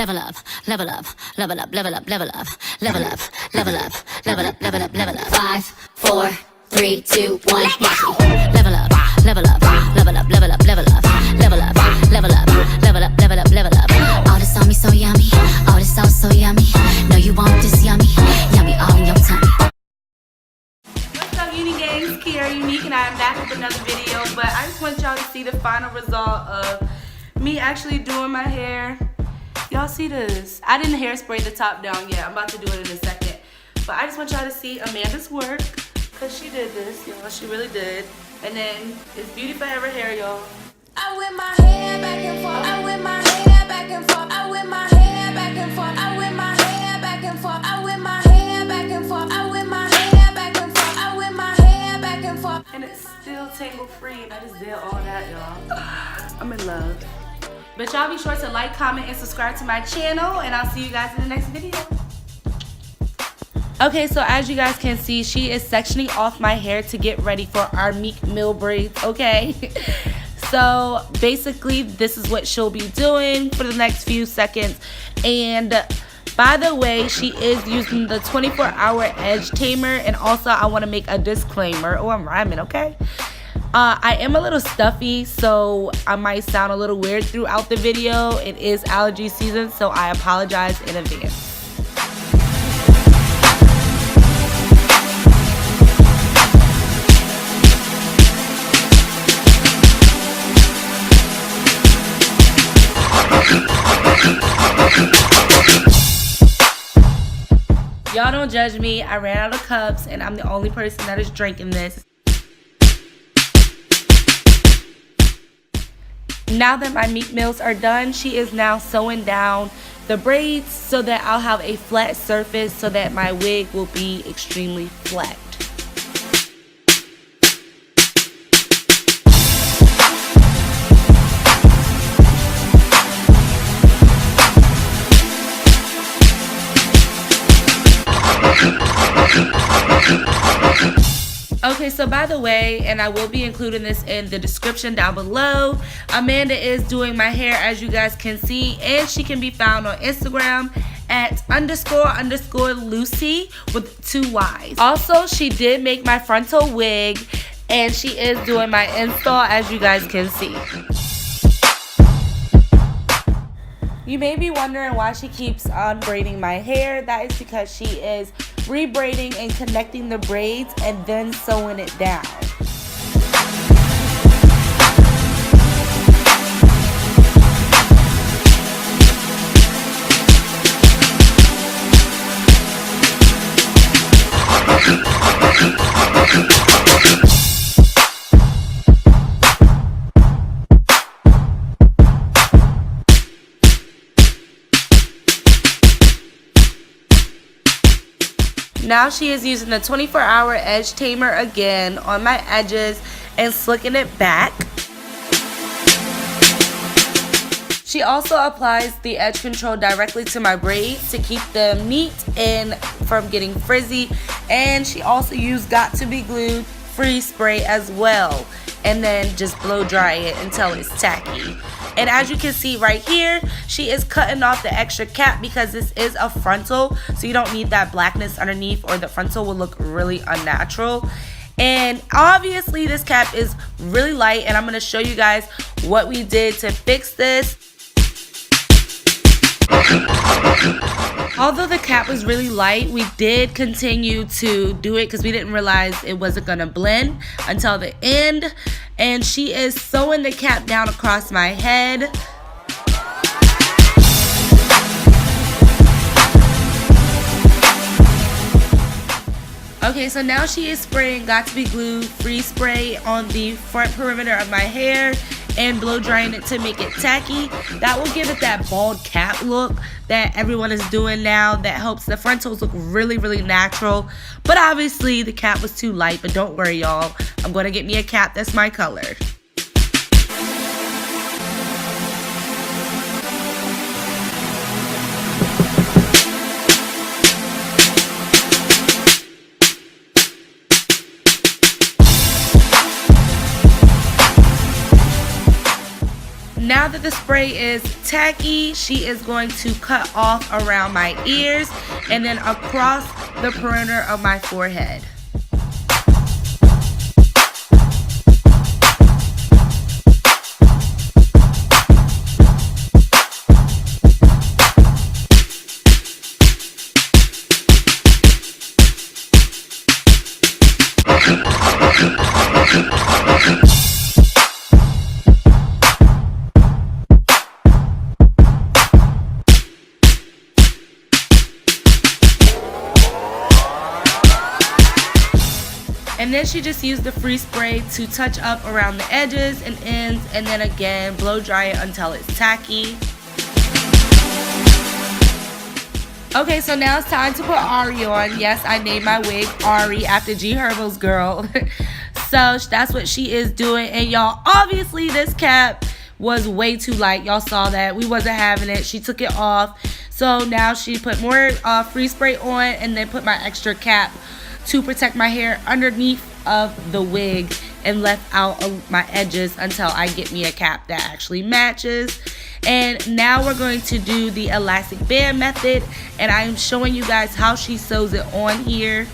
level up, level up, level up, level up, level up, level up, level up, level up, level up, level up. 5, 4, 3, 2, 1, watch me. Level up, level up, level up, level up, level up, level up, level up, level up, level up, level up. All this on me so yummy, all this sauce so yummy. No, you want this yummy, yummy all in your tummy. What's up, Uni Gangs? Kia Unique, and I'm back with another video. But I just want y'all to see the final result of me actually doing my hair. Y'all see this? I didn't hairspray the top down yet. I'm about to do it in a second. But I just want y'all to see Amanda's work, because she did this, y'all. She really did. And then it's BeautyForeverHair, y'all. I whip my hair back and forth. I whip my hair back and forth. I whip my hair back and forth. I whip my hair back and forth. I whip my hair back and forth. I whip my hair back and forth. I whip my hair back and forth. And it's still tangle free, and I just did all that, y'all. I'm in love. But y'all be sure to like, comment, and subscribe to my channel, and I'll see you guys in the next video. Okay, so as you guys can see, she is sectioning off my hair to get ready for our Meek Mill braids, okay? So basically, this is what she'll be doing for the next few seconds. And by the way, she is using the 24-hour edge tamer. And also, I want to make a disclaimer. Oh, I'm rhyming, okay? I am a little stuffy, so I might sound a little weird throughout the video. It is allergy season, so I apologize in advance. Y'all don't judge me. I ran out of cups, and I'm the only person that is drinking this. Now that my Meek Mills are done, she is now sewing down the braids so that I'll have a flat surface so that my wig will be extremely flat. Okay, so by the way, and I will be including this in the description down below, Amanda is doing my hair, as you guys can see, and she can be found on Instagram at __Lucy with 2 Y's. Also, she did make my frontal wig, and she is doing my install, as you guys can see. You may be wondering why she keeps on braiding my hair. That is because she is rebraiding and connecting the braids and then sewing it down. Now she is using the 24-hour edge tamer again on my edges and slicking it back. She also applies the edge control directly to my braids to keep them neat and from getting frizzy. And she also used Got To Be Glued freeze spray as well. And then just blow dry it until it's tacky. And as you can see right here, she is cutting off the extra cap because this is a frontal, so you don't need that blackness underneath or the frontal will look really unnatural. And obviously this cap is really light, and I'm going to show you guys what we did to fix this. Although the cap was really light, we did continue to do it because we didn't realize it wasn't going to blend until the end. And she is sewing the cap down across my head. Okay, so now she is spraying Got To Be Glued freeze spray on the front perimeter of my hair and blow drying it to make it tacky. That will give it that bald cap look that everyone is doing now. That helps the frontals look really, really natural. But obviously the cap was too light, but don't worry, y'all. I'm going to get me a cap that's my color. now that the spray is tacky, she is going to cut off around my ears and then across the perimeter of my forehead. And then she just used the free spray to touch up around the edges and ends, and then again blow dry it until it's tacky. Okay, so now it's time to put Ari on. Yes, I named my wig Ari after G Herbo's girl. So that's what she is doing. And y'all, obviously this cap was way too light. Y'all saw that. We wasn't having it. She took it off. So now she put more free spray on and then put my extra cap to protect my hair underneath of the wig and left out my edges until I get me a cap that actually matches. And now we're going to do the elastic band method, and I am showing you guys how she sews it on here.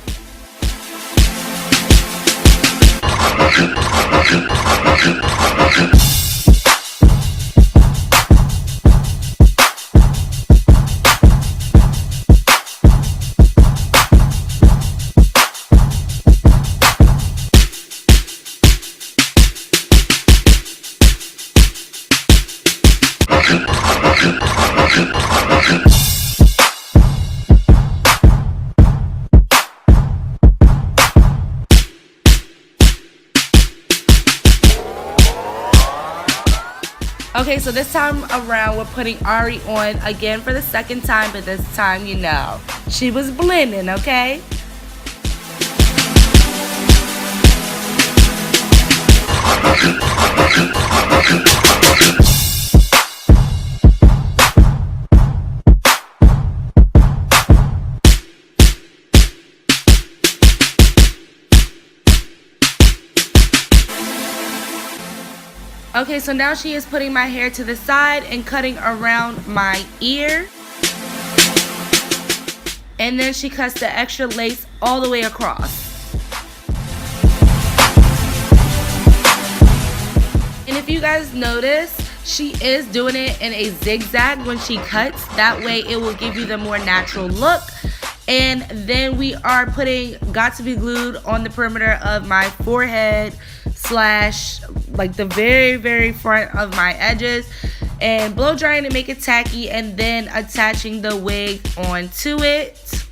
Okay, so this time around we're putting Ari on again for the second time, but this time, you know, she was blending, okay? Okay, so now she is putting my hair to the side and cutting around my ear. And then she cuts the extra lace all the way across. And if you guys notice, she is doing it in a zigzag when she cuts. That way it will give you the more natural look. And then we are putting Got to Be Glued on the perimeter of my forehead slash like the very front of my edges, and blow drying to make it tacky, and then attaching the wig onto it.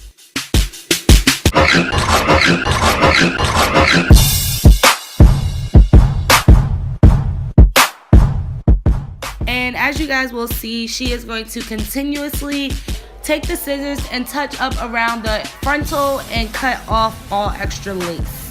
And as you guys will see, she is going to continuously take the scissors and touch up around the frontal and cut off all extra lace.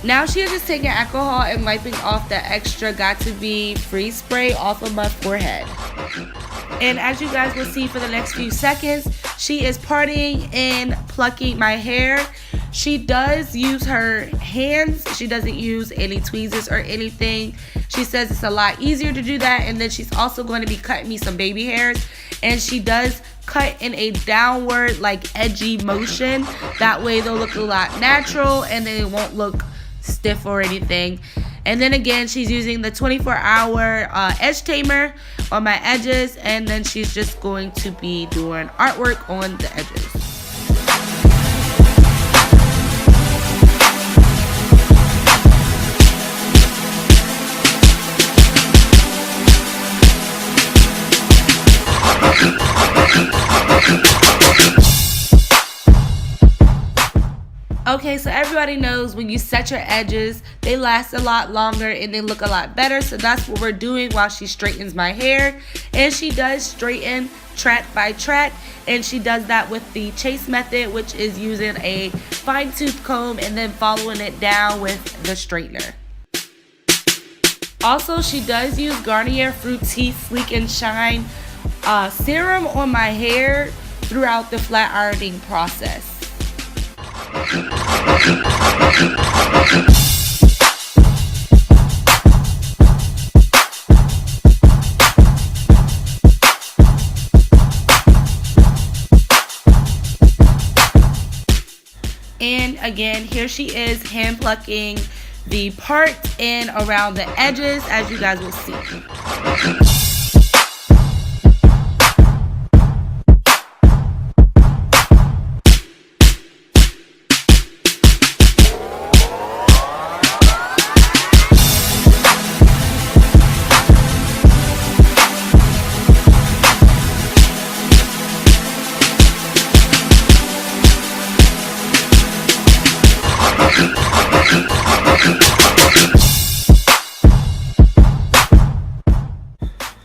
Now she is just taking alcohol and wiping off the extra Got to Be free spray off of my forehead. And as you guys will see for the next few seconds, she is parting and plucking my hair. She does use her hands. She doesn't use any tweezers or anything. She says it's a lot easier to do that. And then she's also going to be cutting me some baby hairs. And she does cut in a downward, like edgy motion. That way they'll look a lot natural and they won't look stiff or anything. And then again, she's using the 24-hour edge tamer on my edges, and then she's just going to be doing artwork on the edges. Okay, so everybody knows when you set your edges, they last a lot longer and they look a lot better. So that's what we're doing while she straightens my hair. And she does straighten track by track. And she does that with the chase method, which is using a fine tooth comb and then following it down with the straightener. Also, she does use Garnier Fructis Sleek and Shine serum on my hair throughout the flat ironing process. And again, here she is hand plucking the part and around the edges, as you guys will see.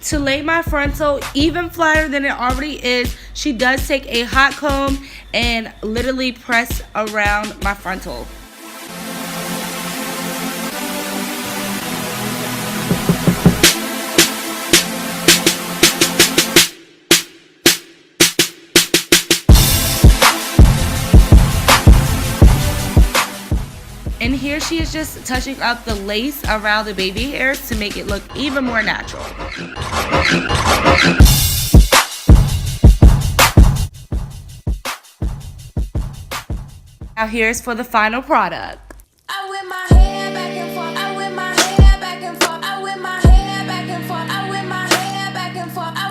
To lay my frontal even flatter than it already is, she does take a hot comb and literally press around my frontal. And here she is just touching up the lace around the baby hairs to make it look even more natural. Now here's for the final product. I whip my hair back and forth. I whip my hair back and forth. I whip my hair back and forth. I whip my hair back and forth.